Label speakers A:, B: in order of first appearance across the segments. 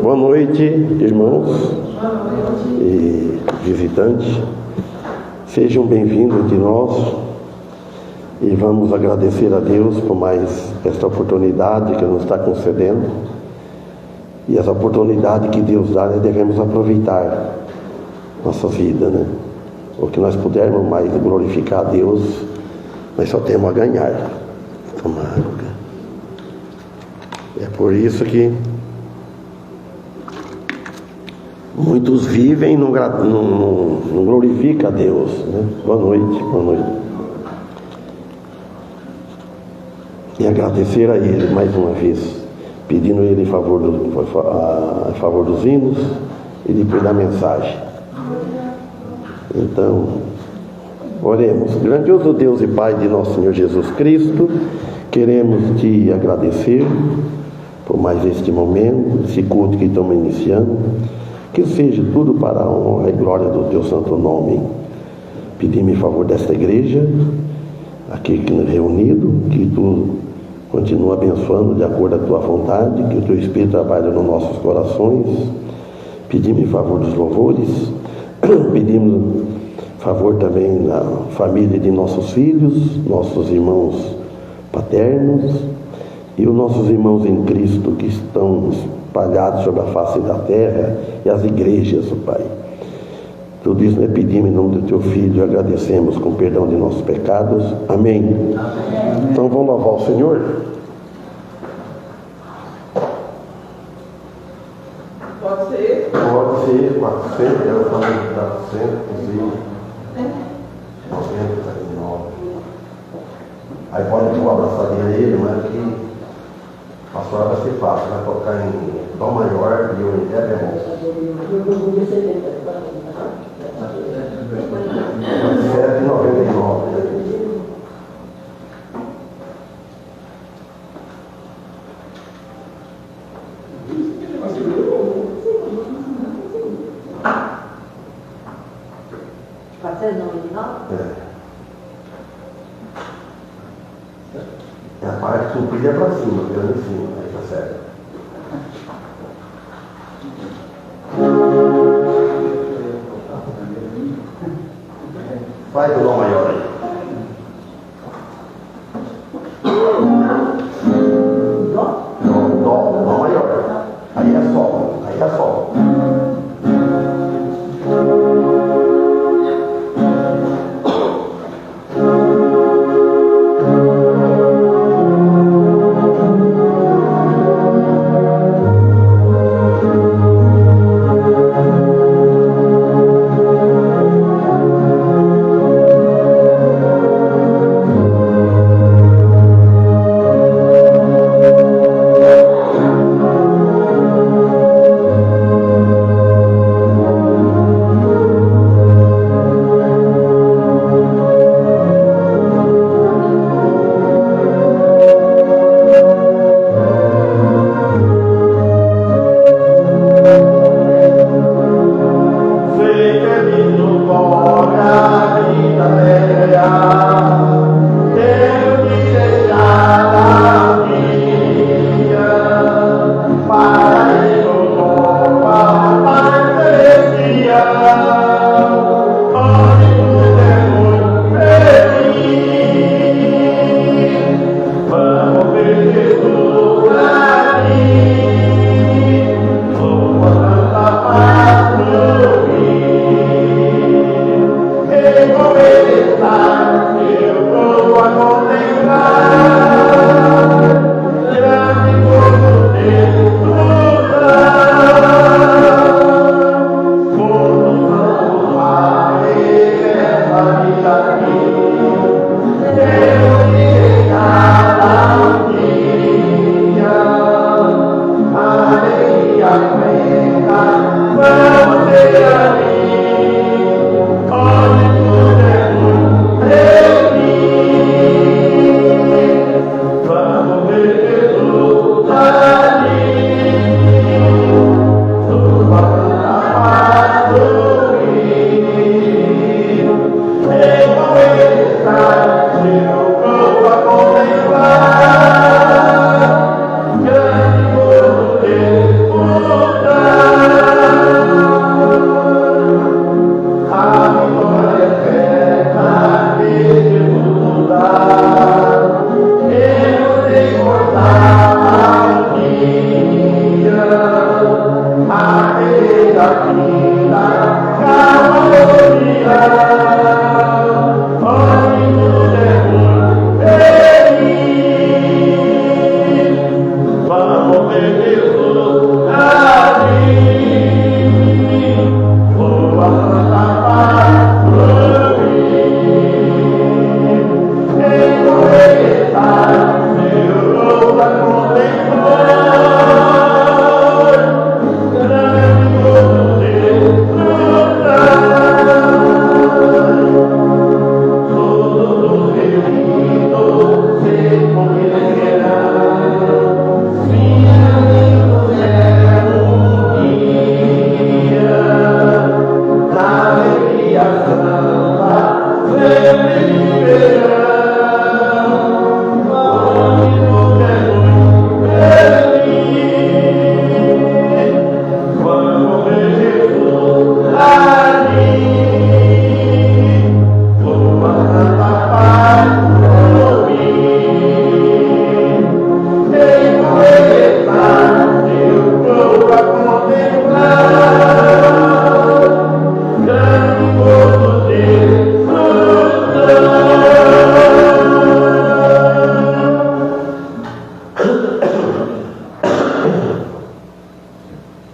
A: Boa noite, irmãos e visitantes. Sejam bem-vindos entre nós e vamos agradecer a Deus por mais esta oportunidade que nos está concedendo. E essa oportunidade que Deus dá, nós devemos aproveitar nossa vida, né? O que nós pudermos mais glorificar a Deus, nós só temos a ganhar. Tomar. É por isso que muitos vivem e não glorificam a Deus, né? Boa noite, boa noite. E agradecer a Ele mais uma vez, pedindo a Ele em favor dos hinos e depois da mensagem. Então, oremos. Grandioso Deus e Pai de nosso Senhor Jesus Cristo, queremos Te agradecer por mais este momento, esse culto que estamos iniciando. Que seja tudo para a honra e glória do Teu santo nome. Pedimos em favor desta igreja, aqui reunido, que Tu continua abençoando de acordo com a Tua vontade, que o Teu Espírito trabalhe nos nossos corações. Pedimos em favor dos louvores, pedimos favor também na família de nossos filhos, nossos irmãos paternos e os nossos irmãos em Cristo que estão espalhados sobre a face da terra e as igrejas, ó Pai. Tudo isso nós pedimos em nome do Teu Filho e agradecemos com perdão de nossos pecados. Amém. Amém. Então vamos louvar o Senhor.
B: Pode ser?
A: Pode ser, 400, eu falei 499. Aí pode pôr a abraçadinha nele, mas que a pastora vai ser fácil, vai tocar em Dó maior e o em Ré bemol. 7,99. É a parte comprida para cima, virando em cima, aí tá certo. Faz o Dó maior aí. Dó maior. Aí é Sol. Aí é Sol.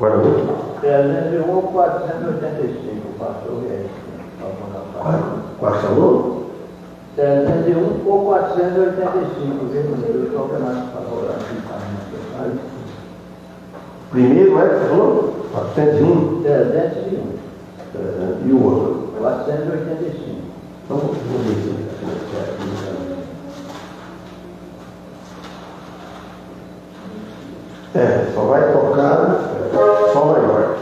A: Guarda.
C: 301 ou 485, pastor Reis.
A: Quais são?
C: 301 ou 485, viu? Eu estou apenas favorável.
A: Primeiro é, você falou? 401?
C: 301.
A: E o outro?
C: 485.
A: Então, vamos ver se só vai tocar Sol maior.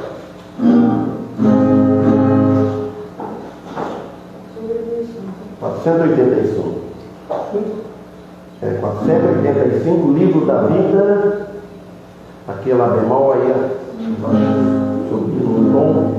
A: É 485, livro da vida. Aqui é Lá bemol, aí subindo no tom.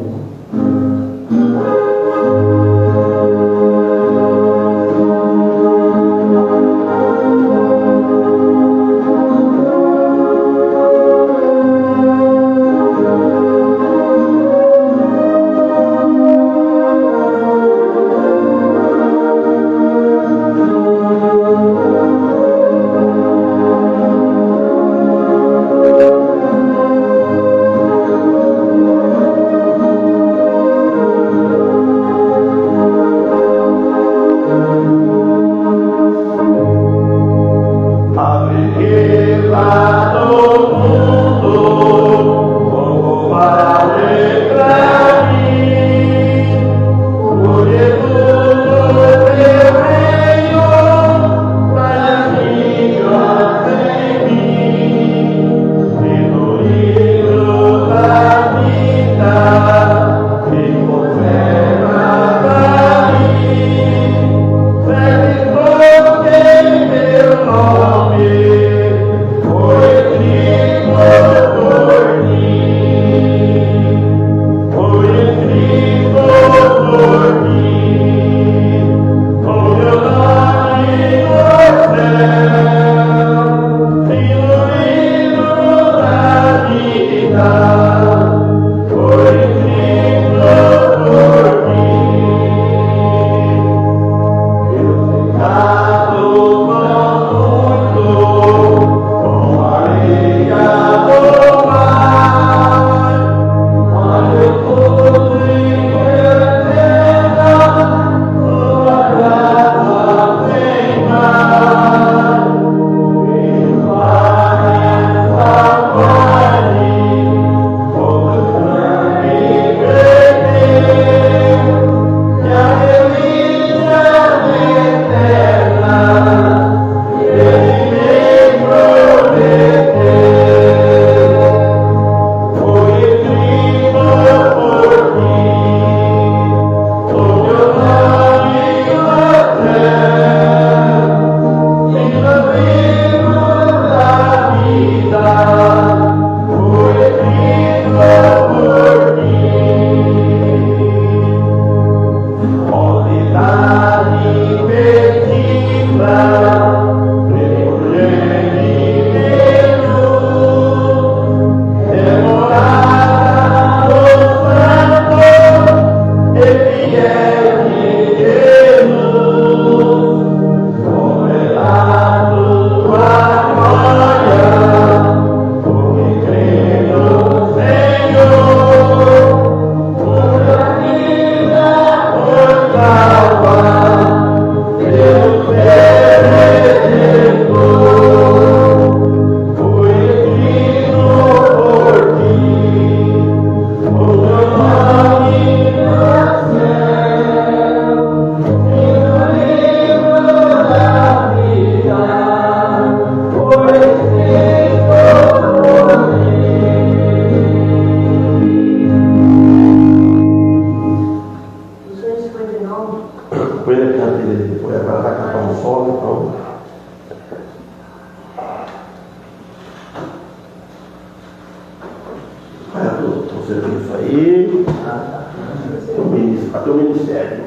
A: Até o ministério.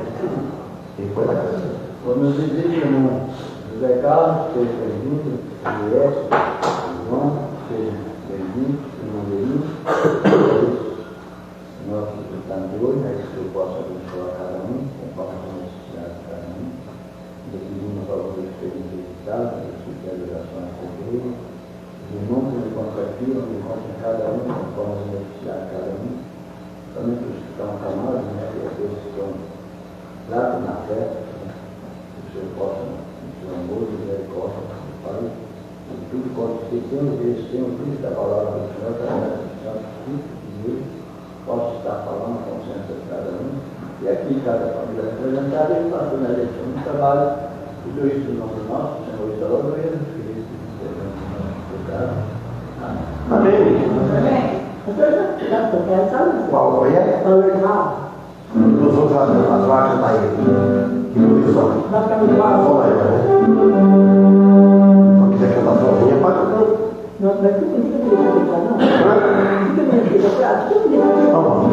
A: E foi lá.
C: Vamos dizer, irmão, José Carlos, seja bem-vindo, Elias, João, seja bem-vindo, irmão Denis, Senhor, que está de hoje, que eu possa abençoar cada um, conforme a necessidade de cada um. Decidimos ao favor dos que têm visitado, das orações por ele. Os irmãos que me encontram aqui, me encontram cada um, conforme as necessidades. temos visto a palavra do Senhor através do Santo Espírito de Deus, possa estar falando com o centro de cada um, e aqui cada família representada, e fazendo a eleição do trabalho, tudo isso em nome do nosso Senhor e Salvador Jesus Cristo, que seja o nosso pecado. Amém.
A: Amém. Qual é? Nós vamos as vacas da ilha. Que posição? Fora ela, né? Se quiser cantar sozinha, pode cantar.
D: Não, mas que bonita que ele vai não? Que bonita, que bonita.
A: Vamos.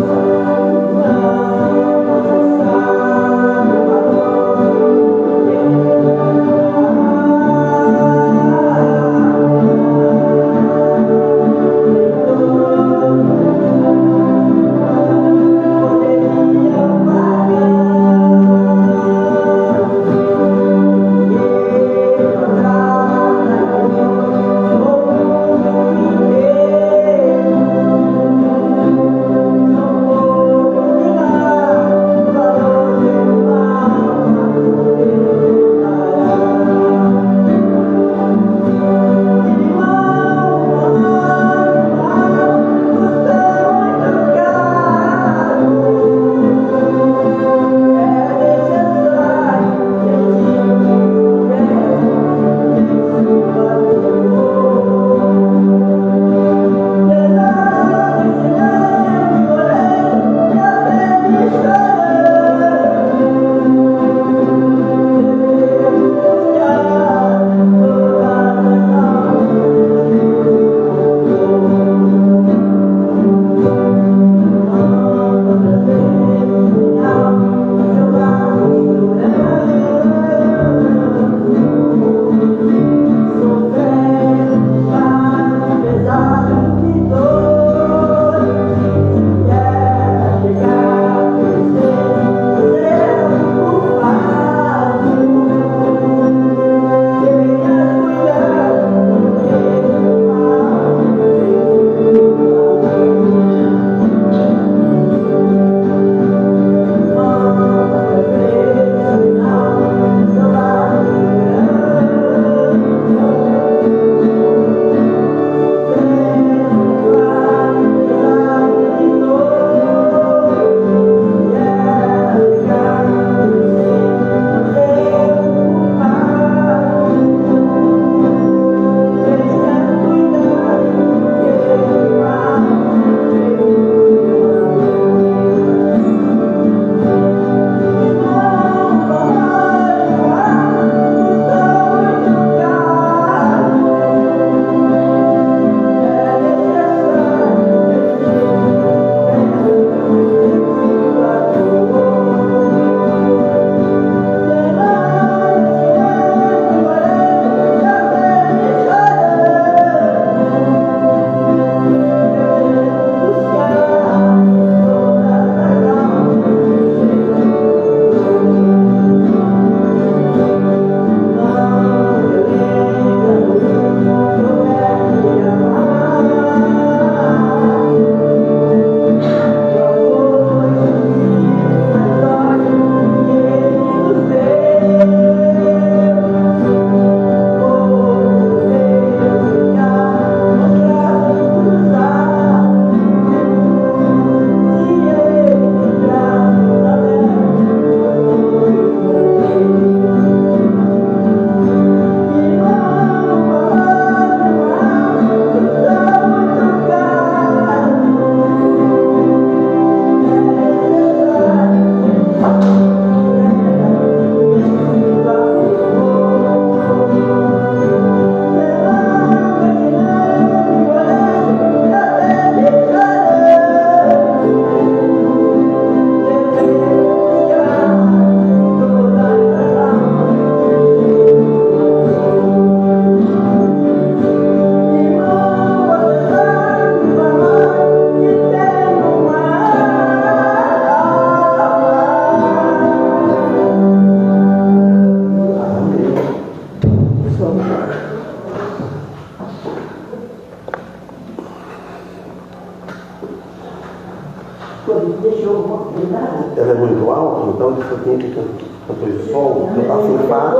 A: Ela é muito alta, então você tem que cantar esse sol, cantar assim, fácil.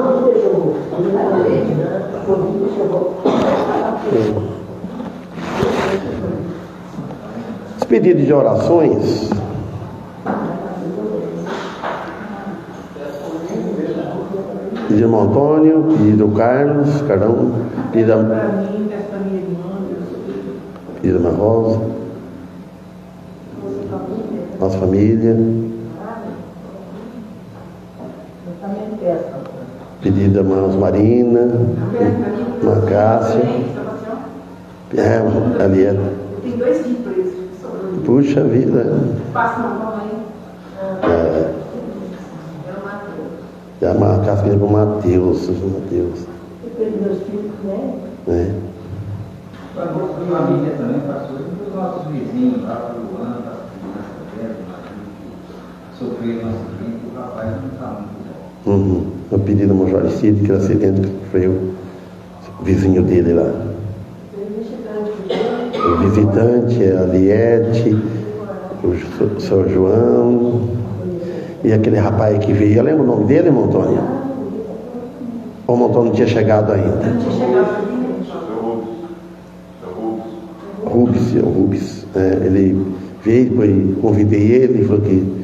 A: Os pedidos de orações. Pedido irmão Antônio, pedido Carlos, Carlão, pedido irmã Rosa, nossa família. Pedido da irmã Marina, irmã Cássia. Ali é.
B: Tem 2 filhos presos.
A: Puxa vida.
B: Passa uma mão aí.
A: Já a Cássia com o Mateus.
D: Teve meus filhos, né?
C: Para a nossa família também, pastor, e os nossos vizinhos lá, o Luan, as crianças, que sofreram um acidente, o rapaz não está muito bom.
A: Eu pedi da Majoricida, que era acidente que sofreu o vizinho dele lá. O visitante é a Liette, o Sr. João, e aquele rapaz que veio. Eu lembro o nome dele, irmão Antônio? Ou o irmão Antônio não tinha chegado ainda?
B: Não tinha chegado.
A: Rubens. Ele veio, depois convidei ele, falou que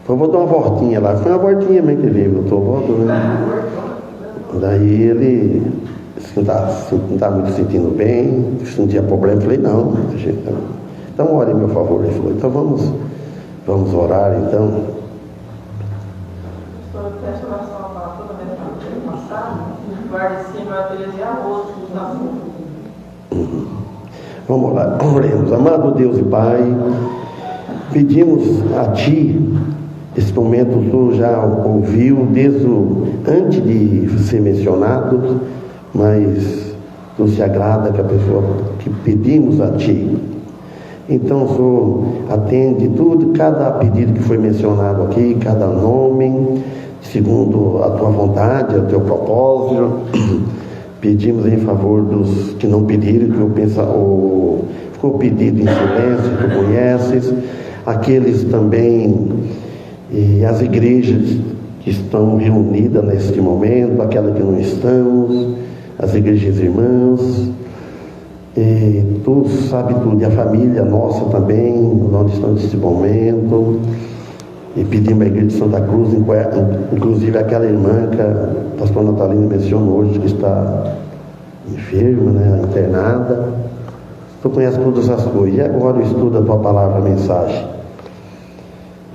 A: vou dar uma voltinha lá. Foi uma voltinha mesmo que ele veio, eu voltando, né? Daí ele não está muito sentindo bem, se não tinha problema, eu falei, não, então ore em meu favor. Ele falou, então vamos orar então.
B: Peço oração para toda a minha família passada, guarde sempre a Teresa e a outra que está assim.
A: Vamos lá, oremos. Amado Deus e Pai, pedimos a Ti, esse momento tu já ouviu desde antes de ser mencionado, mas tu se agrada que a pessoa que pedimos a Ti. Então, Senhor, atende tudo, cada pedido que foi mencionado aqui, cada nome, segundo a Tua vontade, o Teu propósito. Pedimos em favor dos que não pediram, que ficou pedido em silêncio, tu conheces, aqueles também, e as igrejas que estão reunidas neste momento, aquelas que não estão, as igrejas irmãs, e tu sabe tudo, e a família nossa também, onde estão neste momento, e pedimos à igreja de Santa Cruz, inclusive aquela irmã que a pastora Natalina mencionou hoje, que está enferma, né, internada. Tu conheces todas as coisas, e agora estuda a tua palavra, a mensagem.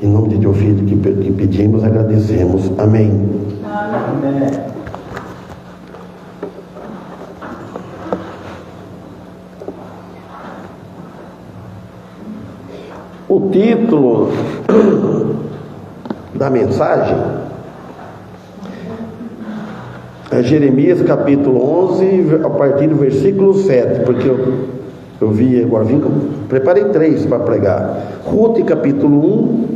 A: Em nome de teu filho que pedimos, agradecemos. Amém.
C: Amém.
A: O título da mensagem é Jeremias capítulo 11, a partir do versículo 7, porque eu vi, agora preparei 3 para pregar. Ruth capítulo 1,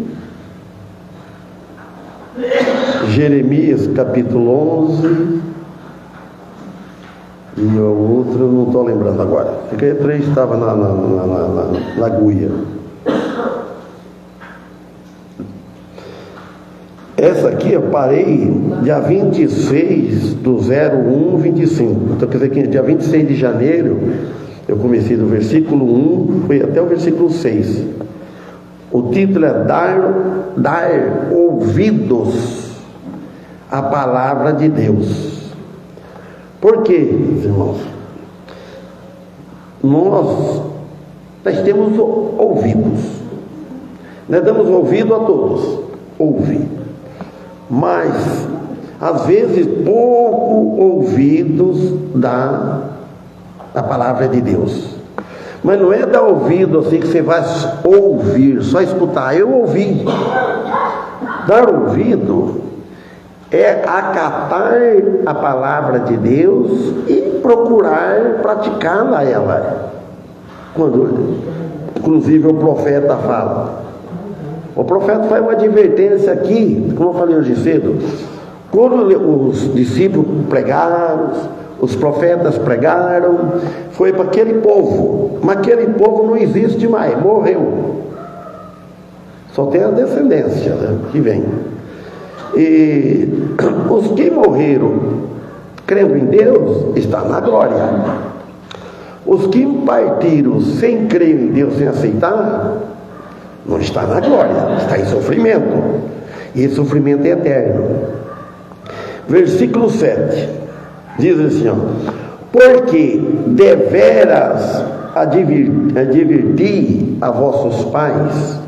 A: Jeremias capítulo 11 e o outro eu não estou lembrando agora. Porque 3 estava na agulha. Essa aqui eu parei dia 26 do 01/25. Então quer dizer que dia 26 de janeiro eu comecei do versículo 1, fui até o versículo 6. O título é dar ouvidos à palavra de Deus. Por quê, irmãos? Nós temos ouvidos. Nós damos ouvido a todos. Ouvir. Mas às vezes pouco ouvidos da palavra de Deus. Mas não é dar ouvido assim que você vai ouvir, só escutar. Eu ouvi. Dar ouvido é acatar a palavra de Deus e procurar praticá-la ela. Quando, inclusive, o profeta fala. O profeta faz uma advertência aqui, como eu falei hoje cedo. Quando os discípulos pregaram, os profetas pregaram, foi para aquele povo. Mas aquele povo não existe mais, morreu. Só tem a descendência, né, que vem. E os que morreram crendo em Deus estão na glória. Os que partiram sem crer em Deus, sem aceitar, não está na glória, está em sofrimento. E esse sofrimento é eterno. Versículo 7 diz assim, ó: porque deveras adverti a vossos pais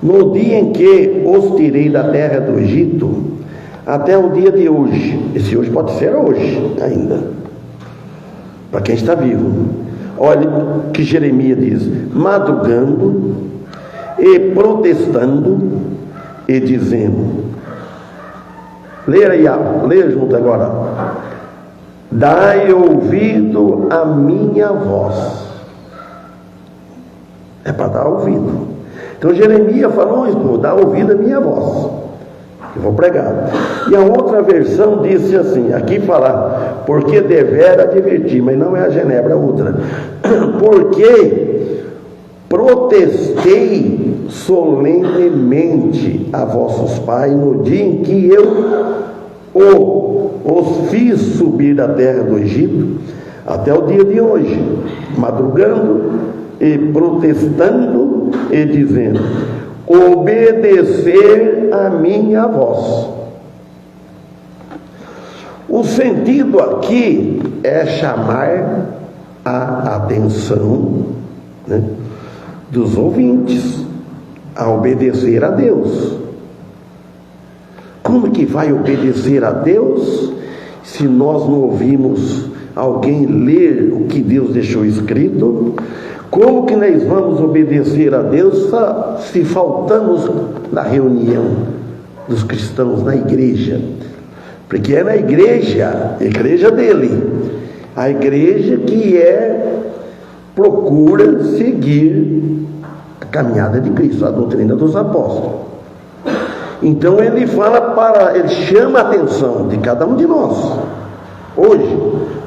A: no dia em que os tirei da terra do Egito, até o dia de hoje. Esse hoje pode ser hoje ainda, para quem está vivo. Olha o que Jeremias diz: madrugando e protestando e dizendo. Leia junto agora: dai ouvido à minha voz. É para dar ouvido. Então Jeremias falou isso: dá ouvido à minha voz, eu vou pregar. E a outra versão disse assim, aqui fala, porque devera advertir, mas não é a Genebra, é outra. Porque protestei solenemente a vossos pais no dia em que eu os fiz subir da terra do Egito, até o dia de hoje, madrugando e protestando e dizendo: obedecer a minha voz. O sentido aqui é chamar a atenção, né, dos ouvintes a obedecer a Deus. Como que vai obedecer a Deus se nós não ouvimos alguém ler o que Deus deixou escrito? Como que nós vamos obedecer a Deus se faltamos na reunião dos cristãos, na igreja? Porque é na igreja, a igreja dele, a igreja que procura seguir a caminhada de Cristo, a doutrina dos apóstolos. Então ele ele chama a atenção de cada um de nós. Hoje,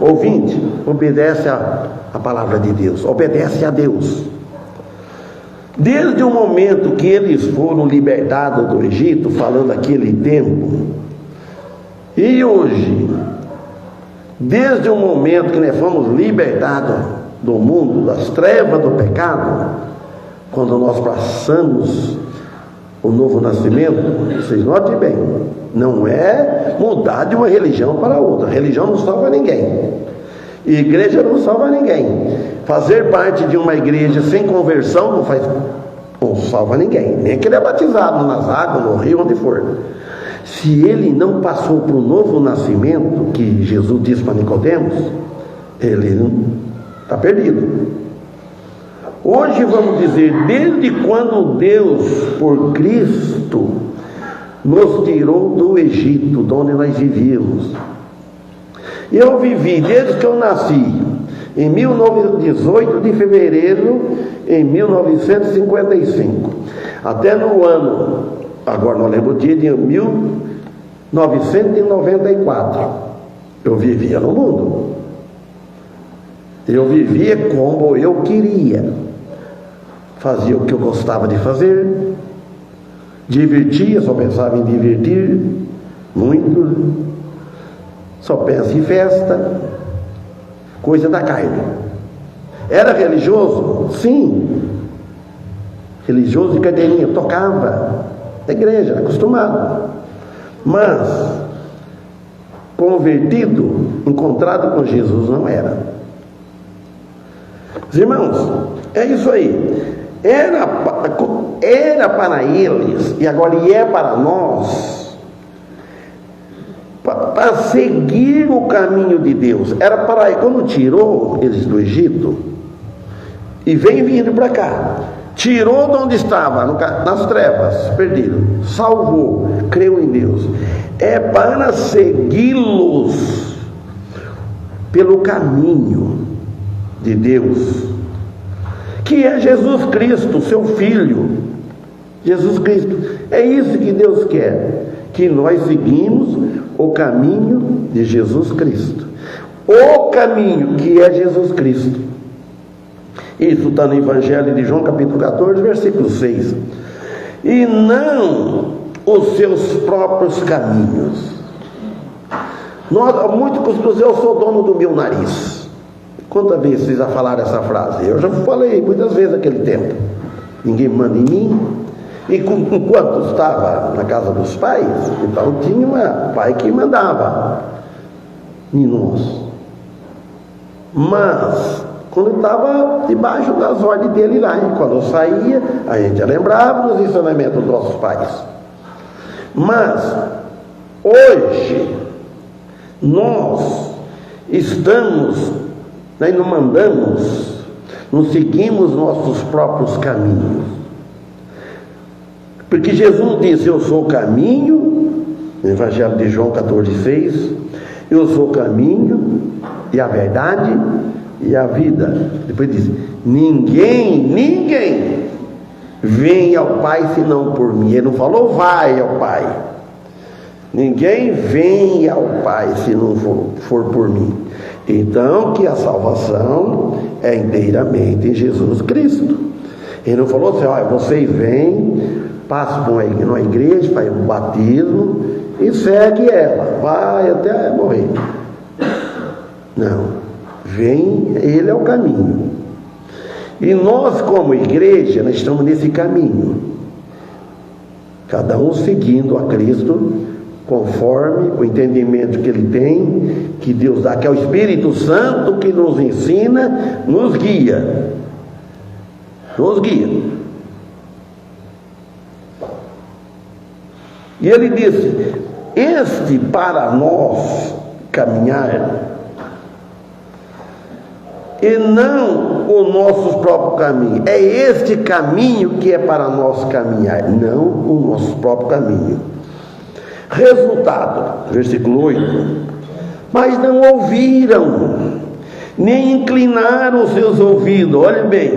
A: ouvinte, obedece a palavra de Deus, obedece a Deus. Desde o momento que eles foram libertados do Egito, falando aquele tempo, e hoje, desde o momento que nós fomos libertados do mundo, das trevas do pecado, quando nós passamos o novo nascimento, vocês notem bem, não é mudar de uma religião para outra. Religião não salva ninguém, igreja não salva ninguém. Fazer parte de uma igreja sem conversão não salva ninguém, nem que ele é batizado nas águas, no rio, onde for. Se ele não passou para o novo nascimento que Jesus disse para Nicodemos, ele está perdido. Hoje vamos dizer, desde quando Deus, por Cristo, nos tirou do Egito, de onde nós vivíamos. Eu vivi, desde que eu nasci, em 18 de fevereiro, em 1955, até no ano, agora não lembro o dia, de 1994, eu vivia no mundo. Eu vivia como eu queria, fazia o que eu gostava de fazer, divertia, só pensava em divertir muito, só pensa em festa, coisa da carne. Era religioso? Sim, religioso de cadeirinha, tocava na igreja, acostumado, mas convertido, encontrado com Jesus, não era. Irmãos, é isso aí. Era para eles, e agora é para nós, para seguir o caminho de Deus. Era para, quando tirou eles do Egito e vem vindo para cá, tirou de onde estava, nas trevas, perdido, salvou, creu em Deus. É para segui-los pelo caminho de Deus, que é Jesus Cristo, seu Filho. Jesus Cristo, é isso que Deus quer, que nós seguimos o caminho de Jesus Cristo, o caminho que é Jesus Cristo. Isso está no Evangelho de João, capítulo 14, versículo 6. E não os seus próprios caminhos. Muito costuma dizer: eu sou dono do meu nariz. Quantas vezes vocês já falaram essa frase? Eu já falei muitas vezes naquele tempo. Ninguém manda em mim. E enquanto estava na casa dos pais, então tinha um pai que mandava em nós. Mas quando estava debaixo das ordens dele lá, e quando eu saía, a gente lembrava dos ensinamentos dos nossos pais. Mas hoje nós estamos, nós não mandamos, não seguimos nossos próprios caminhos. Porque Jesus disse: eu sou o caminho, no Evangelho de João 14,6, eu sou o caminho e a verdade e a vida. Depois diz: ninguém vem ao Pai senão por mim. Ele não falou vai ao Pai. Ninguém vem ao Pai se não for por mim. Então que a salvação é inteiramente em Jesus Cristo. Ele não falou assim: olha, vocês vêm, passam numa igreja, faz um batismo e segue ela, vai até morrer. Não, vem, ele é o caminho. E nós, como igreja, nós estamos nesse caminho, cada um seguindo a Cristo conforme o entendimento que ele tem, que Deus dá, que é o Espírito Santo que nos ensina, nos guia. E ele disse: este para nós caminhar, e não o nosso próprio caminho. É este caminho que é para nós caminhar, não o nosso próprio caminho. Resultado, versículo 8: mas não ouviram, nem inclinaram os seus ouvidos. Olha bem,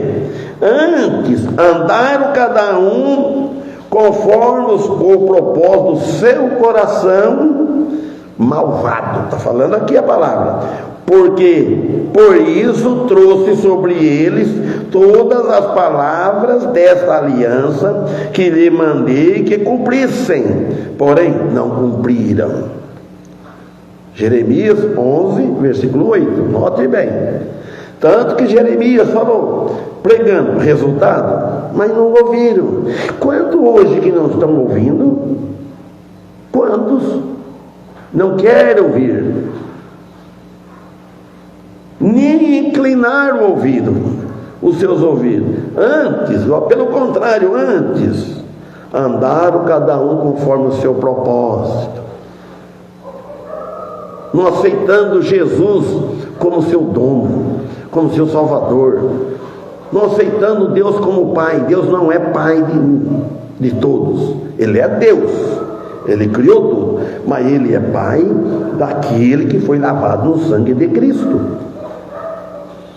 A: antes andaram cada um conforme o propósito do seu coração malvado. Está falando aqui a palavra. Porque por isso trouxe sobre eles todas as palavras desta aliança que lhe mandei que cumprissem, porém não cumpriram. Jeremias 11, versículo 8, note bem. Tanto que Jeremias falou, pregando, resultado, mas não ouviram. Quantos hoje que não estão ouvindo? Quantos não querem ouvir? Nem inclinar o ouvido, os seus ouvidos. Antes, pelo contrário, antes, andaram cada um conforme o seu propósito, não aceitando Jesus como seu dono, como seu Salvador, não aceitando Deus como Pai. Deus não é Pai de todos, Ele é Deus, Ele criou tudo, mas Ele é Pai daquele que foi lavado no sangue de Cristo,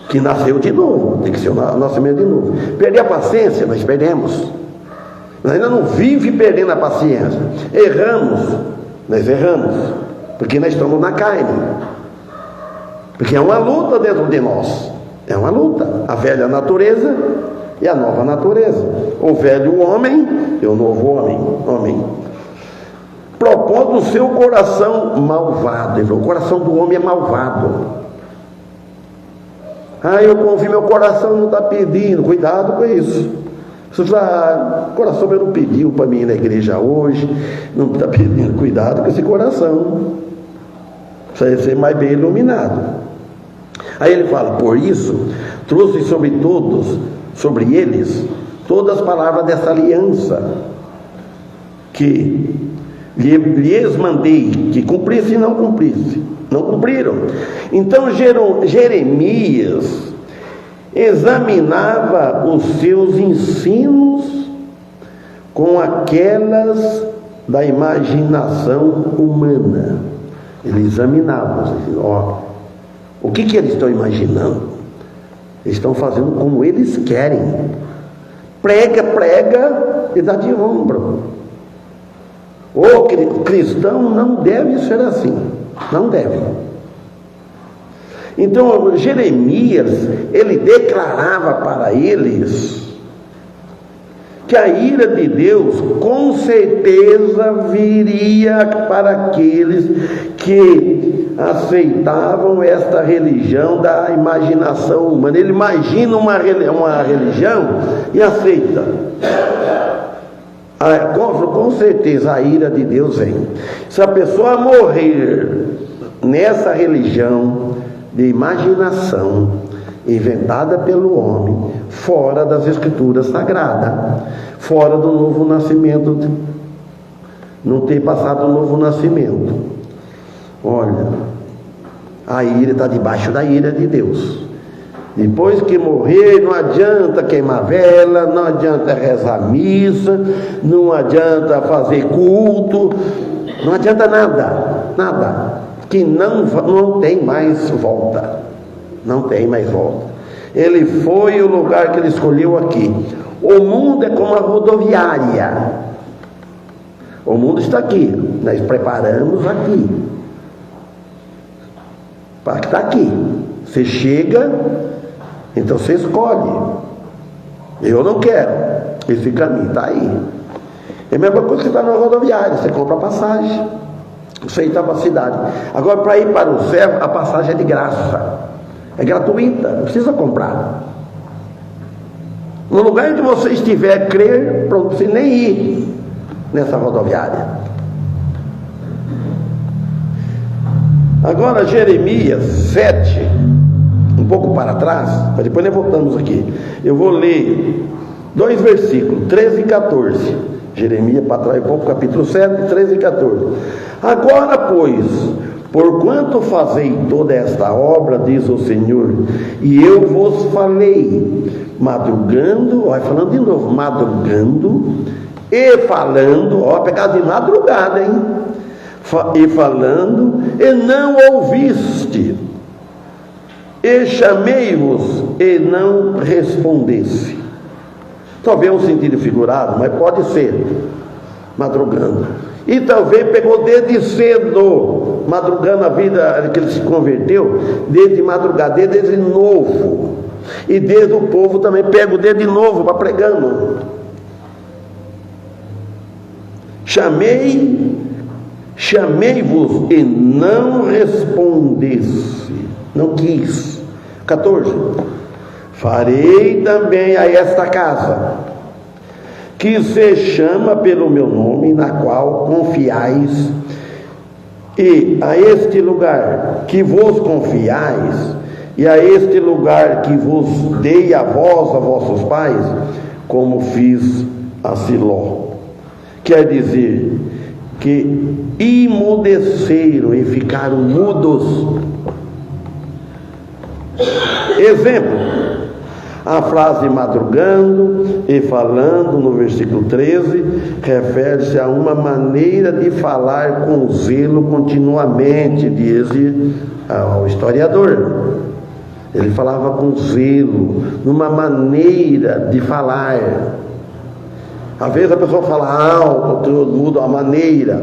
A: que nasceu de novo. Tem que ser o nascimento de novo. Perder a paciência, nós perdemos. Nós ainda não vive perdendo a paciência. Nós erramos, porque nós estamos na carne, porque é uma luta dentro de nós. É uma luta, a velha natureza e a nova natureza, o velho homem e o novo homem. Propôs no seu coração malvado. Ele falou, o coração do homem é malvado. Eu confio, meu coração não está pedindo. Cuidado com isso. Você fala, o coração meu não pediu para mim ir na igreja hoje, não está pedindo. Cuidado com esse coração, precisa ser mais bem iluminado. Aí ele fala, por isso trouxe sobre eles todas as palavras dessa aliança que lhes mandei que cumprisse e não cumprisse. Não cumpriram. Então Jeremias examinava os seus ensinos com aquelas da imaginação humana. Ele examinava, o que eles estão imaginando? Eles estão fazendo como eles querem. Prega e dá de ombro. O cristão não deve ser assim. Não deve. Então Jeremias, ele declarava para eles que a ira de Deus com certeza viria para aqueles que aceitavam esta religião da imaginação humana. Ele imagina uma religião e aceita. Com certeza a ira de Deus vem. Se a pessoa morrer nessa religião de imaginação inventada pelo homem, fora das escrituras sagradas, fora do novo nascimento, não ter passado o novo nascimento, olha, a ira está debaixo da ira de Deus. Depois que morrer, não adianta queimar vela, não adianta rezar missa, não adianta fazer culto, não adianta nada, que não tem mais volta, não tem mais volta. Ele foi o lugar que ele escolheu aqui. O mundo é como a rodoviária, o mundo está aqui, nós preparamos aqui, para que está aqui, você chega, então você escolhe. Eu não quero, esse caminho está aí. É a mesma coisa que está na rodoviária, você compra a passagem, você está para a cidade. Agora, para ir para o céu, a passagem é de graça, é gratuita, não precisa comprar. No lugar onde você estiver, crer, pronto, você nem ir nessa rodoviária. Agora, Jeremias 7, um pouco para trás, mas depois nós voltamos aqui. Eu vou ler 2 versículos, 13 e 14. Jeremias para trás um pouco, capítulo 7, 13 e 14. Agora, pois, porquanto fazei toda esta obra, diz o Senhor, e eu vos falei, madrugando, olha, falando de novo, madrugando e falando, ó, pegar de madrugada, hein? E falando, e não ouviste, e chamei-vos, e não respondesse. Talvez um sentido figurado, mas pode ser, madrugando. E talvez pegou desde cedo, madrugando a vida que ele se converteu, desde madrugada, desde novo. E desde o povo também pega o dedo de novo para pregando. Chamei-vos e não respondesse, não quis. 14. Farei também a esta casa, que se chama pelo meu nome, na qual confiais, e a este lugar que vos confiais, e a este lugar que vos dei a vós, a vossos pais, como fiz a Siló. Quer dizer que emudeceram e ficaram mudos. Exemplo, a frase madrugando e falando no versículo 13 refere-se a uma maneira de falar com zelo continuamente, diz o historiador. Ele falava com zelo, numa maneira de falar. Às vezes a pessoa fala alto, outro muda a maneira.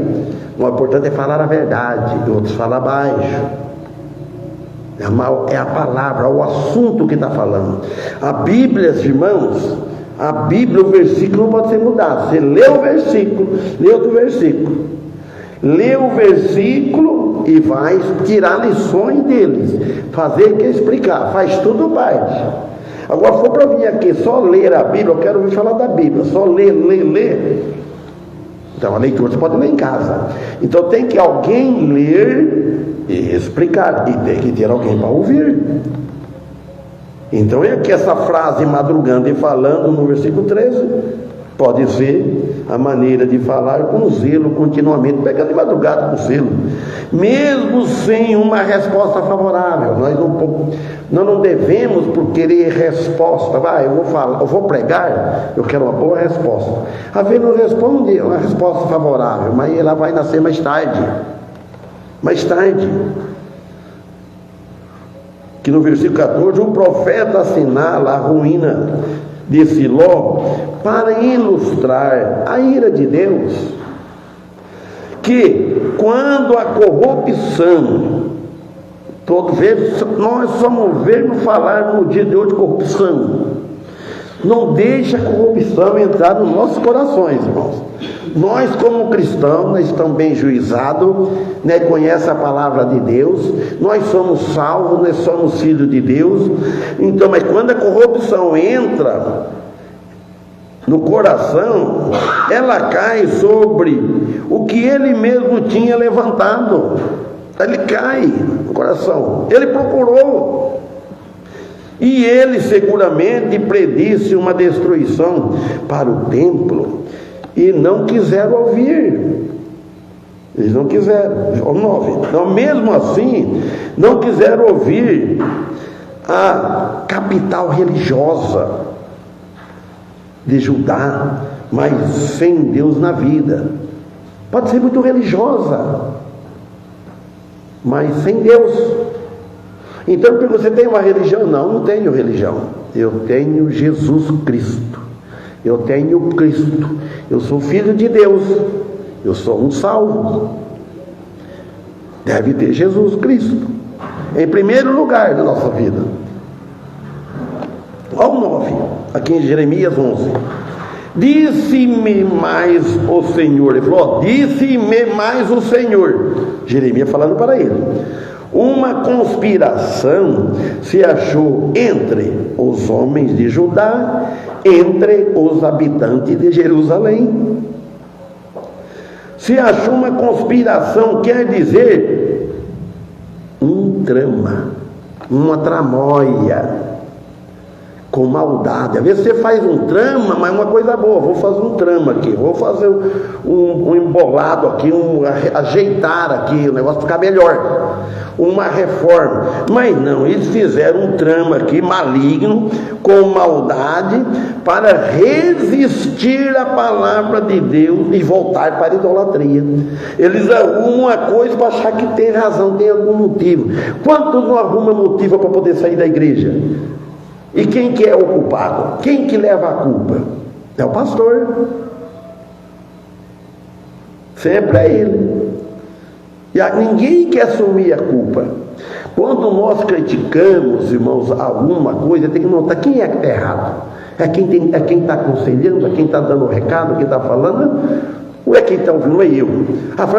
A: O importante é falar a verdade, outros falam baixo. É a palavra, o assunto que está falando. A Bíblia, irmãos, a Bíblia, o versículo não pode ser mudado. Você lê o versículo, lê outro versículo. Lê o versículo e vai tirar lições deles, fazer que explicar, faz tudo parte. Agora, for para vir aqui só ler a Bíblia, eu quero ouvir falar da Bíblia, só ler. Então, a leitura você pode ler em casa. Então, tem que alguém ler e explicar, e tem que ter alguém para ouvir. Então, é que essa frase madrugando e falando no versículo 13 pode ser a maneira de falar com zelo continuamente, pegando de madrugada com zelo, mesmo sem uma resposta favorável. Nós não devemos, por querer resposta, eu vou pregar, eu quero uma boa resposta. Às vezes não responde uma resposta favorável, mas ela vai nascer mais tarde. Que no versículo 14, o profeta assinala a ruína de Siló para ilustrar a ira de Deus, que quando a corrupção, nós somos vendo falar no dia de hoje corrupção, Não deixe a corrupção entrar nos nossos corações, irmãos. Nós, como cristãos, nós estamos bem juizados, né? Conhece a palavra de Deus, nós somos salvos, nós somos filhos de Deus. Então, mas quando a corrupção entra no coração, ela cai sobre o que ele mesmo tinha levantado. Ele cai no coração. Ele procurou. E ele seguramente predisse uma destruição para o templo. E não quiseram ouvir. Eles não quiseram. 9. Então, mesmo assim, não quiseram ouvir a capital religiosa de Judá, mas sem Deus na vida. Pode ser muito religiosa, mas sem Deus. Então, você tem uma religião? Não, não tenho religião. Eu tenho Jesus Cristo. Eu tenho Cristo. Eu sou filho de Deus. Eu sou um salvo. Deve ter Jesus Cristo em primeiro lugar na nossa vida. Olha o 9, aqui em Jeremias 11. Disse-me mais o Senhor. Ele falou, disse-me mais o Senhor. Jeremias falando para ele. Uma conspiração se achou entre os homens de Judá, entre os habitantes de Jerusalém. Se achou uma conspiração, quer dizer um trama, uma tramóia, com maldade. Às vezes você faz um trama, mas uma coisa boa, vou fazer um trama aqui, vou fazer um embolado aqui, ajeitar aqui, o negócio ficar melhor, uma reforma. Mas não, eles fizeram um trama aqui, maligno, com maldade, para resistir à palavra de Deus e voltar para a idolatria. Eles arrumam uma coisa para achar que tem razão, tem algum motivo. Quantos não arrumam motivo para poder sair da igreja? E quem que é o culpado? Quem que leva a culpa? É o pastor. Sempre é ele. E ninguém quer assumir a culpa. Quando nós criticamos, irmãos, alguma coisa, tem que notar quem é que está errado. É quem está aconselhando, é quem está dando o recado, quem está falando, ou é quem está ouvindo? Não é eu.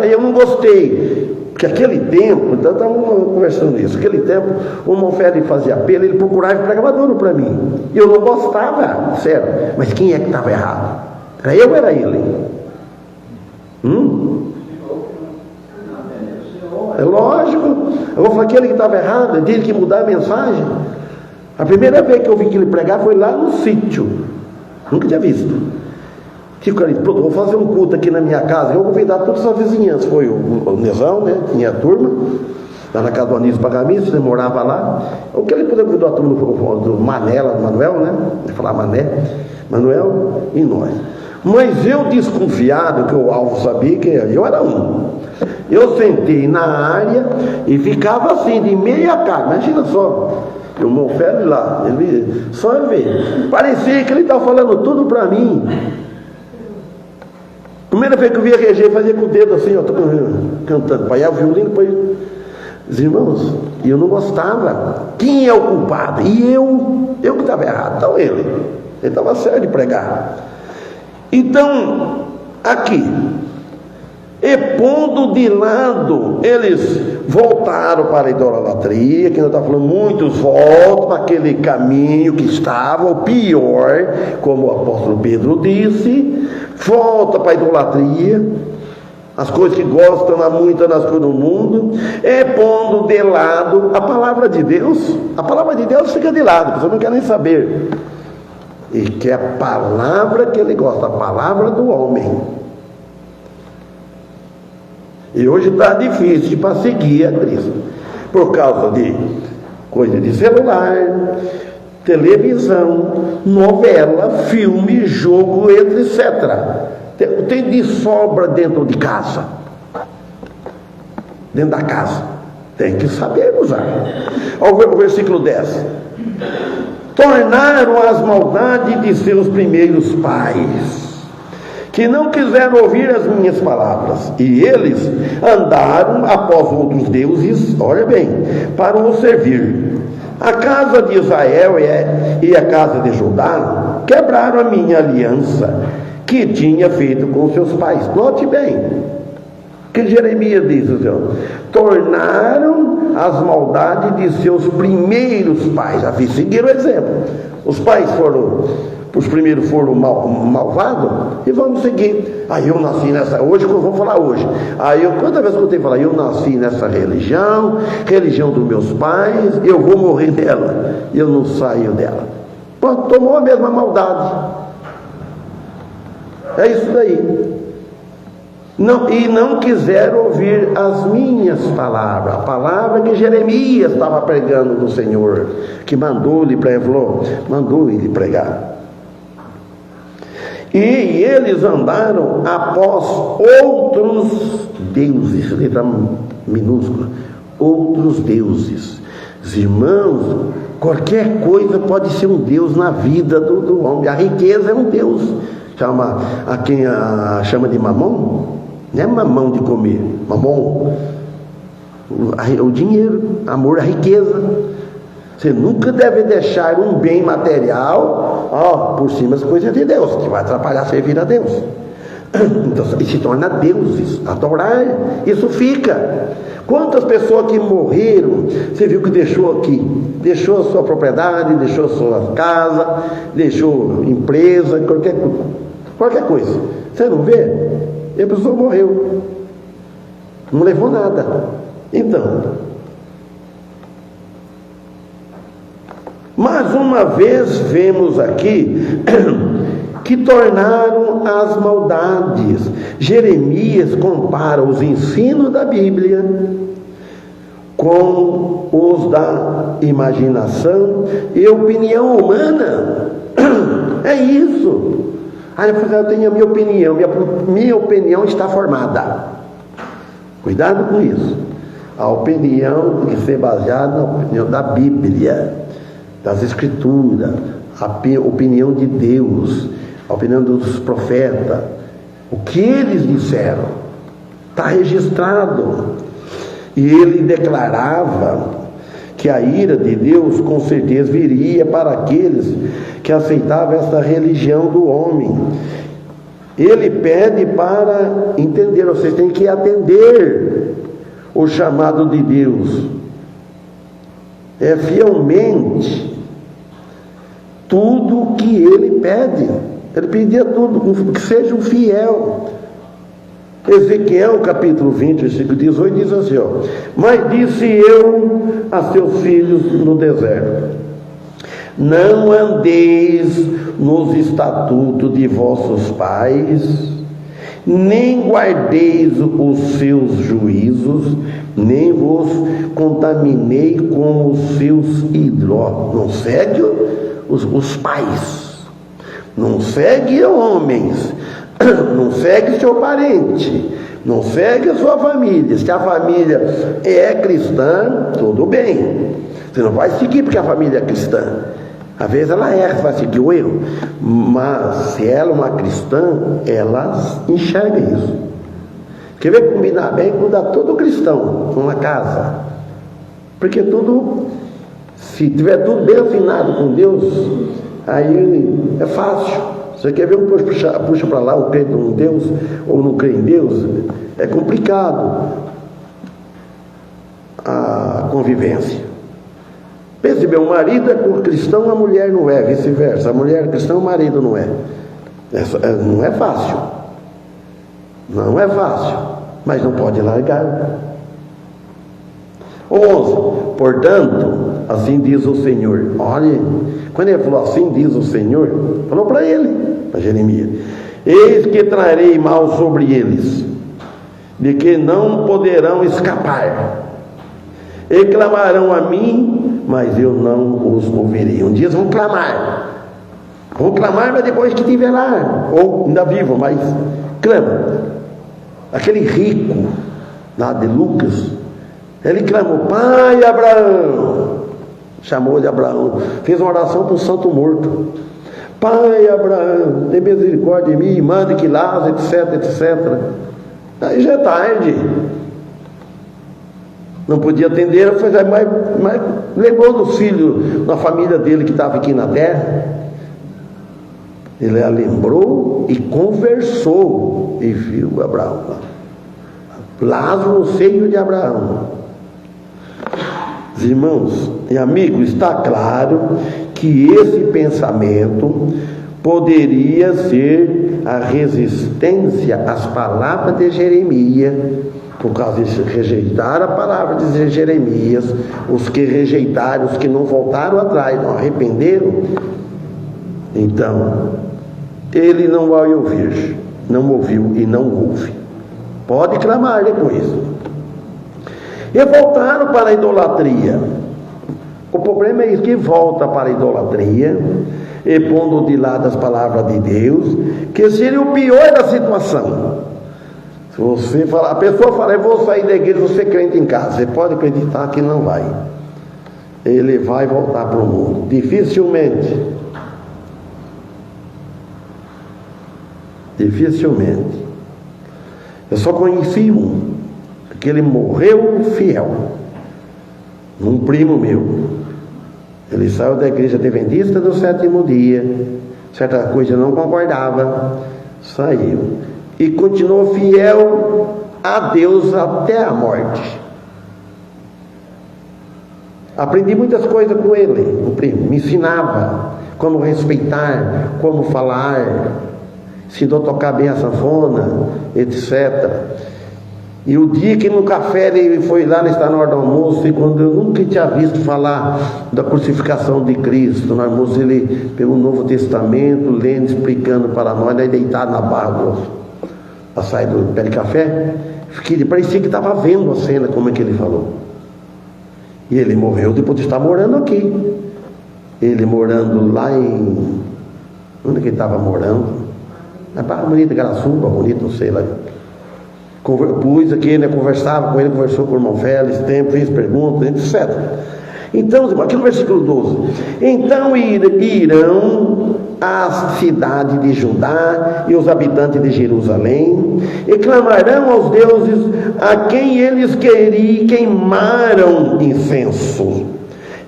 A: Eu não gostei. Porque aquele tempo, então estávamos conversando isso, aquele tempo, o irmão Félix fazia apelo, ele procurava e pregava duro para mim. Eu não gostava, sério. Mas quem é que estava errado? Era eu ou era ele? É lógico. Eu vou falar aquele que estava errado, ele tinha que mudar a mensagem. A primeira vez que eu vi que ele pregar foi lá no sítio. Nunca tinha visto. Tipo, vou fazer um culto aqui na minha casa. Eu vou convidar todas as vizinhanças. Foi o Nezão, né? Tinha a turma, lá na casa do Anísio Pagamista, ele morava lá. O que ele podia convidar a turma do Mané, lá do Manuel, né? Ele falava Mané, Manuel e nós. Mas eu desconfiado, que o Alvo sabia que eu era um. Eu sentei na área e ficava assim, de meia cara. Imagina só. O irmão Félix lá, só ele veio. Parecia que ele estava falando tudo para mim. Primeira vez que eu vi a RG, fazia com o dedo assim, ó, cantando, pai, o violino, depois, os irmãos, e eu não gostava. Quem é o culpado? E eu que estava errado, então ele estava certo de pregar. Então, aqui, e pondo de lado, eles voltaram para a idolatria, que nós estamos falando, muitos voltam para aquele caminho que estava, o pior, como o apóstolo Pedro disse, volta para a idolatria, as coisas que gostam muitas das coisas do mundo, e pondo de lado a palavra de Deus fica de lado, você não quer nem saber, e que é a palavra que ele gosta, a palavra do homem. E hoje está difícil para seguir a Cristo, por causa de coisa de celular, televisão, novela, filme, jogo, etc. Tem de sobra dentro de casa. Dentro da casa. Tem que saber usar. Olha o versículo 10. Tornaram as maldades de seus primeiros pais, que não quiseram ouvir as minhas palavras, e eles andaram após outros deuses, olha bem, para os servir. A casa de Israel e a casa de Judá, quebraram a minha aliança que tinha feito com seus pais. Note bem que Jeremias diz, Senhor, tornaram as maldades de seus primeiros pais. Já seguiram o exemplo. Os pais os primeiros foram malvados, e vamos seguir. Aí eu nasci nessa, hoje eu vou falar hoje. Aí quanta vez que eu tenho que falar, eu nasci nessa religião dos meus pais, eu vou morrer nela, eu não saio dela. Pô, tomou a mesma maldade. É isso daí. E não quiseram ouvir as minhas palavras, a palavra que Jeremias estava pregando do Senhor, que mandou ele pregar. E eles andaram após outros deuses, letra minúscula, outros deuses. Os irmãos, qualquer coisa pode ser um Deus na vida do homem. A riqueza é um Deus. A quem chama de mamão, não é mamão de comer, mamão, o dinheiro, amor, a riqueza. Você nunca deve deixar um bem material por cima das coisas de Deus, que vai atrapalhar servir a Deus. Então, e se torna deuses, adorar, isso fica. Quantas pessoas que morreram, você viu que deixou a sua propriedade, deixou a sua casa, deixou empresa, qualquer coisa. Você não vê? E a pessoa morreu, não levou nada. Então, mais uma vez vemos aqui que tornaram as maldades. Jeremias compara os ensinos da Bíblia com os da imaginação e opinião humana. É isso. Eu tenho a minha opinião, minha opinião está formada. Cuidado com isso. A opinião tem que ser baseada na opinião da Bíblia, das Escrituras, a opinião de Deus, a opinião dos profetas, o que eles disseram, está registrado. E ele declarava que a ira de Deus com certeza viria para aqueles que aceitavam essa religião do homem. Ele pede para entender, vocês têm que atender o chamado de Deus, fielmente, tudo o que ele pede. Ele pedia tudo, que seja um fiel. Ezequiel capítulo 20, versículo 18 diz assim, mas disse eu a seus filhos no deserto, não andeis nos estatutos de vossos pais, nem guardeis os seus juízos, nem vos contaminei com os seus ídolos. Não segue os pais, não segue homens, não segue seu parente, não segue a sua família. Se a família é cristã, tudo bem, você não vai seguir porque a família é cristã. Às vezes ela erra, você vai seguir o erro, mas se ela é uma cristã, ela enxerga isso. Quer ver combinar bem? Cuidar todo cristão numa casa, porque tudo, se tiver tudo bem afinado com Deus, aí é fácil. Você quer ver um puxa para lá, o crê em Deus ou não crê em Deus, é complicado a convivência. Pense bem, o marido é cristão, a mulher não é, vice-versa. A mulher é cristã, o marido não é. Não é fácil. Não é fácil, mas não pode largar. 11. Portanto, assim diz o Senhor. Olha, quando ele falou assim diz o Senhor, falou para ele, para Jeremias: eis que trarei mal sobre eles, de que não poderão escapar. E clamarão a mim, mas eu não os ouvirei. Um dia eles vão clamar, mas depois que estiver lá, ou ainda vivo, mas clama. Aquele rico lá de Lucas, ele clamou: pai Abraão, chamou de Abraão, fez uma oração para o santo morto: pai Abraão, tem misericórdia de mim, mande que Lázaro, etc, etc. Aí já é tarde, não podia atender, mas levou dos filhos, na família dele que estava aqui na terra. Ele a lembrou e conversou e viu Abraão. Lázaro no seio de Abraão. Irmãos e amigos, está claro que esse pensamento poderia ser a resistência às palavras de Jeremias, por causa de rejeitar a palavra de Jeremias. Os que rejeitaram, os que não voltaram atrás, não arrependeram, então ele não vai ouvir, não ouviu e não ouve. Pode clamar depois. E voltaram para a idolatria. O problema é isso, que volta para a idolatria e pondo de lado as palavras de Deus, que seria o pior da situação. Se você falar, a pessoa fala, eu vou sair da igreja, você crente em casa, você pode acreditar que não vai. Ele vai voltar para o mundo, dificilmente. Eu só conheci um, que ele morreu fiel, um primo meu. Ele saiu da igreja adventista do sétimo dia, certa coisa não concordava, saiu e continuou fiel a Deus até a morte. Aprendi muitas coisas com ele, o primo, me ensinava como respeitar, como falar, ensinou a tocar bem a sanfona, etc. E o dia que no café ele foi lá, está na hora do almoço, e quando eu nunca tinha visto falar da crucificação de Cristo, no almoço ele pegou o Novo Testamento, lendo, explicando para nós, daí deitado na barra, a sair do pé de café, parecia que estava vendo a cena, como é que ele falou. E ele morreu depois de estar morando aqui. Ele morando lá em... Onde que ele estava morando? Na Barra Bonita, Garaçuba, Bonito, não sei lá. Pus aqui, né, conversava com ele, conversou com o irmão Félix, tempo, fez perguntas, etc. Então, aqui no versículo 12: então irão à cidade de Judá e os habitantes de Jerusalém e clamarão aos deuses a quem eles queimaram incenso.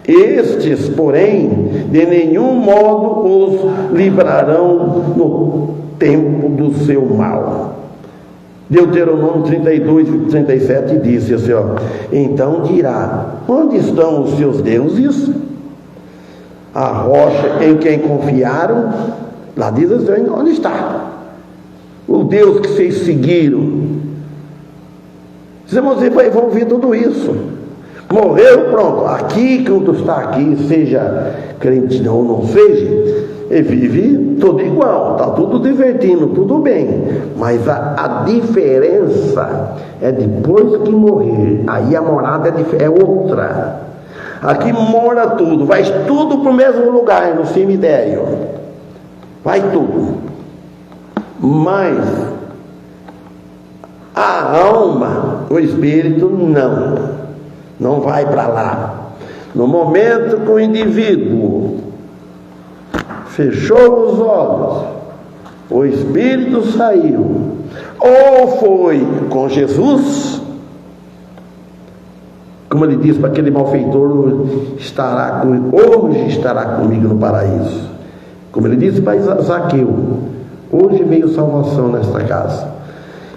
A: Estes, porém, de nenhum modo os livrarão no tempo do seu mal. Deuteronômio 32, 37 disse assim, então dirá, onde estão os seus deuses? A rocha em quem confiaram, lá diz assim, onde está? O Deus que vocês seguiram. Vocês vão ouvir tudo isso. Morreu, pronto, aqui, quando está aqui, seja crente ou não seja, ele vive tudo igual, está tudo divertindo, tudo bem, mas a diferença é depois que morrer, aí a morada é outra. Aqui mora tudo, vai tudo para o mesmo lugar, no cemitério, vai tudo, mas a alma, o espírito não vai para lá. No momento que o indivíduo fechou os olhos, o espírito saiu, ou foi com Jesus, como ele disse para aquele malfeitor, hoje estará comigo no paraíso. Como ele disse para Zaqueu, hoje veio salvação nesta casa.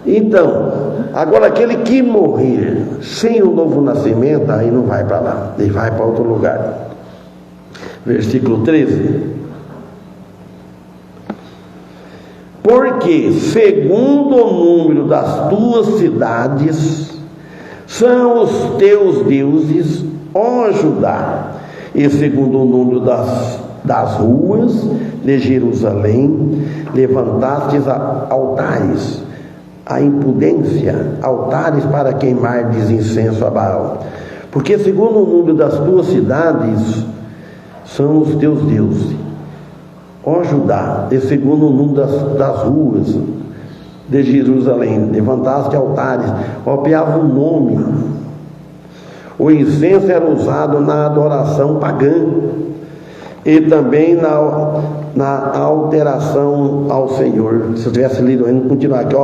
A: Então, agora aquele que morrer sem o novo nascimento, aí não vai para lá, ele vai para outro lugar. Versículo 13: porque segundo o número das tuas cidades são os teus deuses, ó Judá, e segundo o número das ruas de Jerusalém levantastes altares, a impudência, altares para queimar incenso a Baal. Porque segundo o número das tuas cidades são os teus deuses, ó Judá, e segundo o número das ruas de Jerusalém levantaste altares, copiava o nome. O incenso era usado na adoração pagã e também na alteração ao Senhor. Se eu tivesse lido ainda, continuar aqui,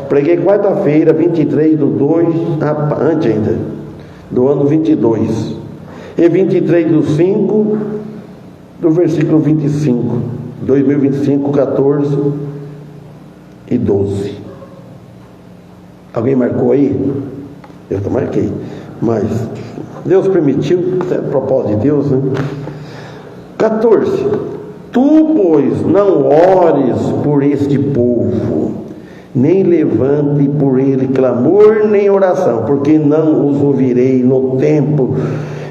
A: preguei quarta-feira, 23 do 2, antes ainda, do ano 22, e 23 do 5, do versículo 25 2025, 14 e 12. Alguém marcou aí? Eu marquei. Mas Deus permitiu, é propósito de Deus, né? 14. Tu, pois, não ores por este povo, nem levante por ele clamor, nem oração, porque não os ouvirei no tempo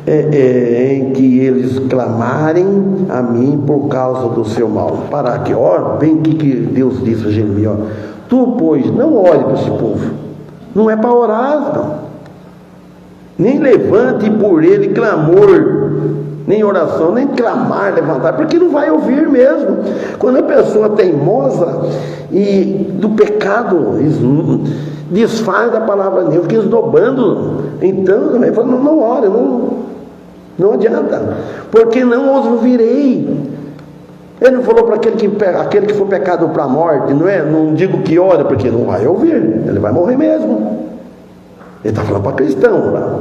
A: em que eles clamarem a mim por causa do seu mal. Parar aqui, ó, bem o que Deus disse a Jeremias, ó. Tu, pois, não ore para esse povo. Não é para orar, não. Nem levante por ele clamor, nem oração, nem clamar, levantar, porque não vai ouvir mesmo. Quando a pessoa é teimosa e do pecado desfaz da palavra de Deus, fica esnobando, então ele fala, não ore, não adianta, porque não os ouvirei. Ele não falou para aquele que for pecado para a morte, não é? Não digo que ore, porque não vai ouvir, ele vai morrer mesmo. Ele está falando para cristão lá.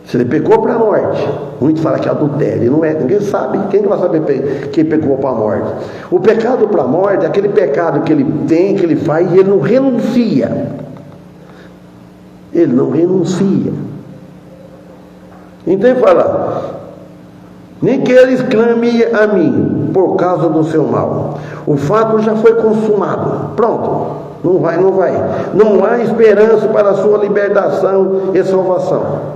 A: Se ele pecou para a morte, muitos falam que é adultério, não é, ninguém sabe, quem vai saber quem pecou para a morte? O pecado para a morte é aquele pecado que ele tem, que ele faz, e ele não renuncia. Ele não renuncia. Então ele fala, nem que eles clamem a mim por causa do seu mal. O fato já foi consumado, pronto, não vai. Não há esperança para a sua libertação e salvação.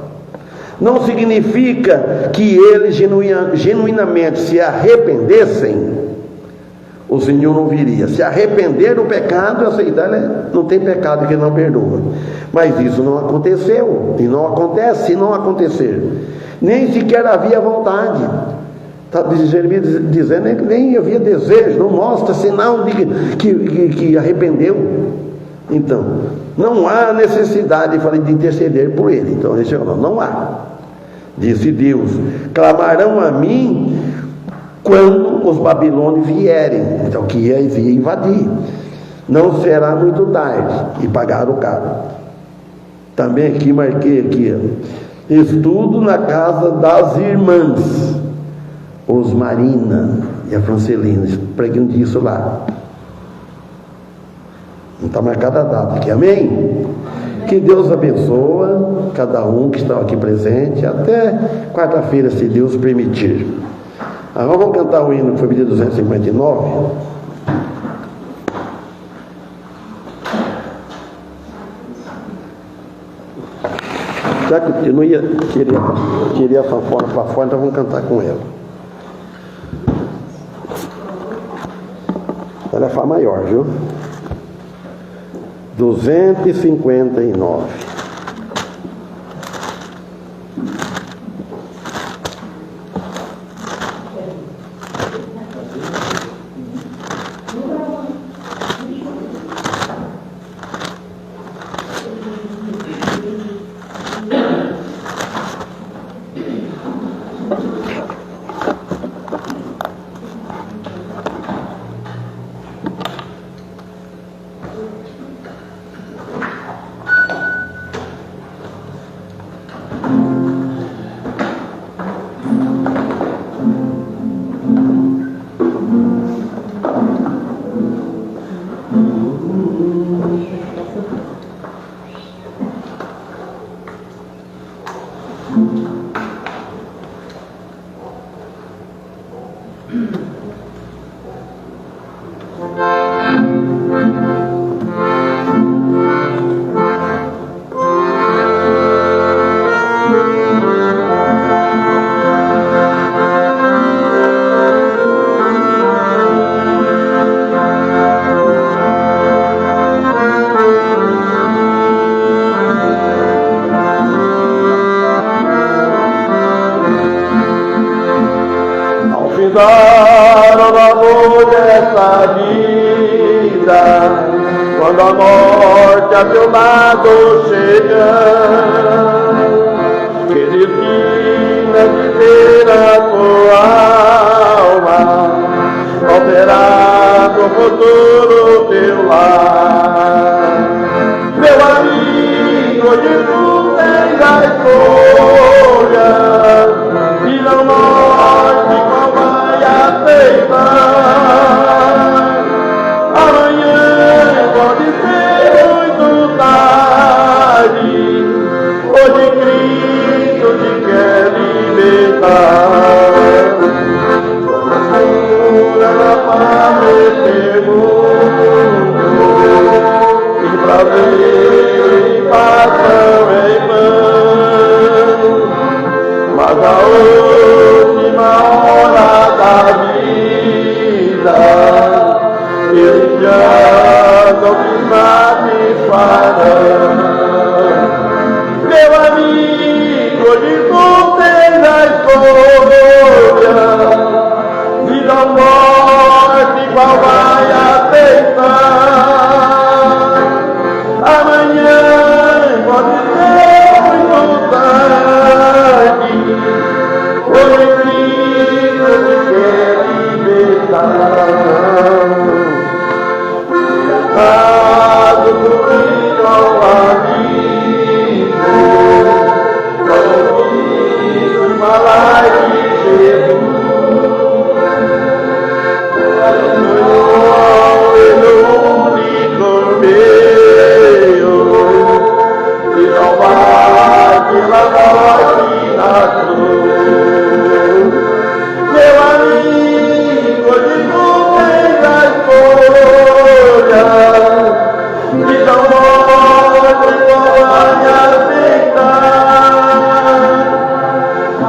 A: Não significa que eles genuinamente se arrependessem, o Senhor não viria. Se arrepender do pecado, aceitar, não tem pecado que não perdoa. Mas isso não aconteceu, e não acontece se não acontecer. Nem sequer havia vontade. Está dizendo que nem havia desejo, não mostra sinal de que arrependeu. Então, não há necessidade de interceder por ele. Então, ele falou, não há. Disse Deus, clamarão a mim quando os babilônios vierem. Então, que ia invadir. Não será muito tarde. E pagaram caro. Também aqui, marquei aqui, ó. Estudo na casa das irmãs Osmarina e a Francelina. Preguei disso lá. Não está marcada a data aqui, amém? Que Deus abençoe cada um que está aqui presente, até quarta-feira, se Deus permitir. Agora vamos cantar o hino que foi pedido 259. Já que eu não ia querer a sanfona para fora, então vamos cantar com ela. Ela é Fá maior, viu? 259.
C: Ao amor dessa vida, quando a morte a teu lado chegar, que destina de ter a tua alma, qual será no futuro teu lar? Meu amigo, Jesus tem a escolha, e não morre qual vai aceitar.
A: pode ser muito tarde. Hoje Cristo te quer libertar. Procura na paz deste mundo, e prazer e paz são em vão. Mas a última hora da vida, eles já não te satisfarão. Meu amigo, hoje tu tens a escolha, vida ou morte, qual vai aceitar? Amanhã pode ser muito tarde. Hoje Cristo te quer libertar. Libertado do filho ao amigo, ouvido falar de Jesus. Ele único meio de salvar pela morte na cruz. Meu amigo, de tu tens a escolha, vida ou morte, qual vai aceitar?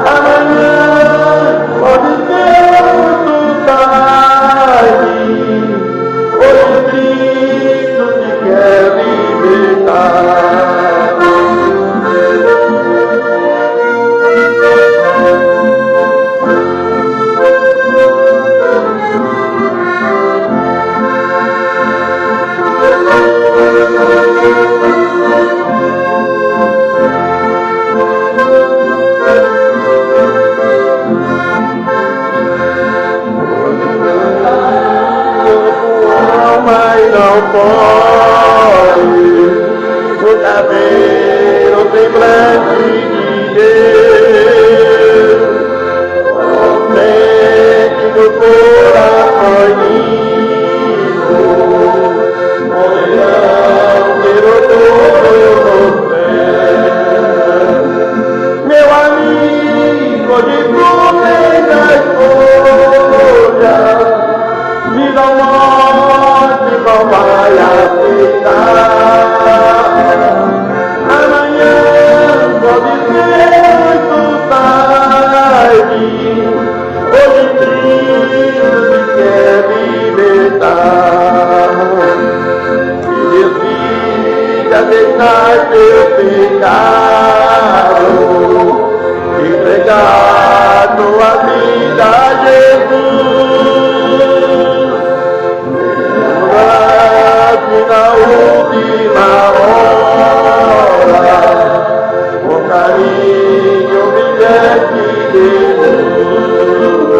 A: Amanhã pode ser muito tarde. Hoje Cristo te quer libertar. Mas não pode, o caveiro semblante de Deus, contente do coraçãozinho, morrerão pelo todo no céu. Meu amigo, de tu tens a escolha, vida ou morte, qual vai aceitar? Amanhã pode ser muito tarde. Hoje Cristo te quer libertar. Se decida deixar teu pecado, entregar tua vida a Jesus. Na última hora, com carinho brilhante de luz.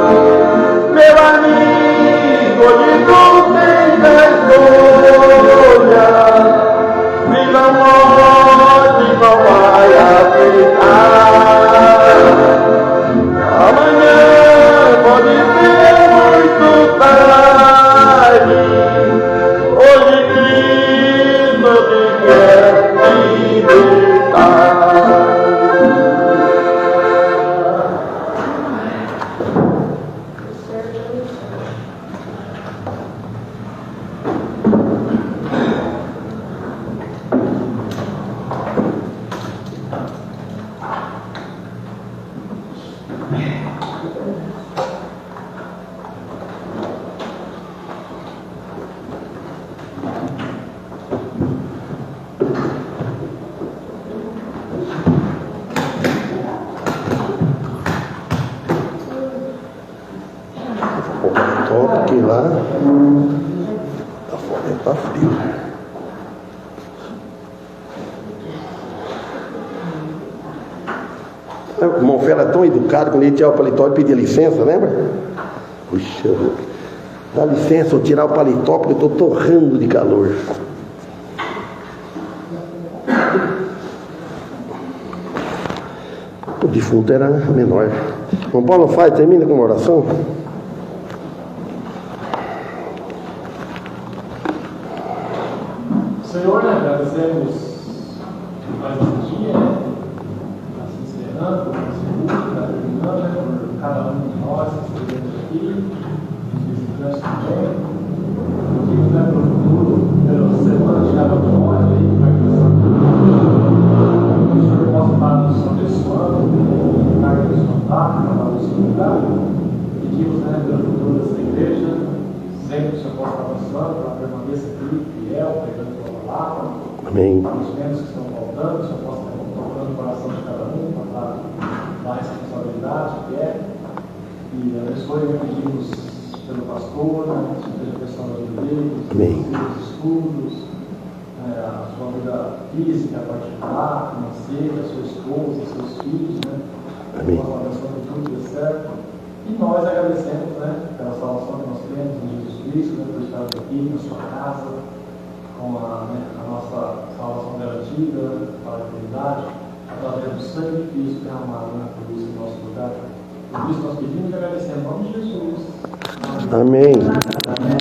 A: Meu amigo, de tu tens a escolha, vida ou morte, não vai aceitar. Amanhã pode ser muito tarde. Hoje Cristo te quer libertar. Porque lá fora está frio. O irmão Fera é tão educado, quando ele tirava o paletó e pedia licença, lembra? Puxa, dá licença, eu tirar o paletó porque eu estou torrando de calor. O defunto era menor. João Paulo faz, termina com uma oração.
E: Senhor, né, agradecemos mais um dia, né? Assim encerrando, por esse culto, né, terminando, né, por cada um de nós que estamos aqui, os visitantes também. Pedimos, né, pelo futuro, pela semana de cada um de nós, aí, que vai começar tudo. Que o Senhor possa estar nos abençoando, estar nos contatos, estar no seu lugar. Pedimos, né, pelo futuro dessa igreja, sempre que o Senhor possa estar abençoando, para permaneça aqui, fiel, pregando a tua palavra.
A: Amém.
E: Para os membros que estão faltando, o Senhor possa estar tocando o coração de cada um, para dar responsabilidade, que é. E abençoe, pedimos pelo pastor, né, pela questão da vida dele, os estudos, a sua vida física, particular, financeira, sua esposa, seus filhos, né?
A: Amém.
E: Possa abençoar que tudo dê certo. E nós agradecemos, né, pela salvação que nós temos em Jesus Cristo, né, por estarmos aqui na sua casa, com a nossa salvação garantida para a eternidade, através do sangue de Cristo derramado na cruz em nosso lugar. Por isso nós pedimos e agradecemos em nome de Jesus.
A: Amém.
E: Amém.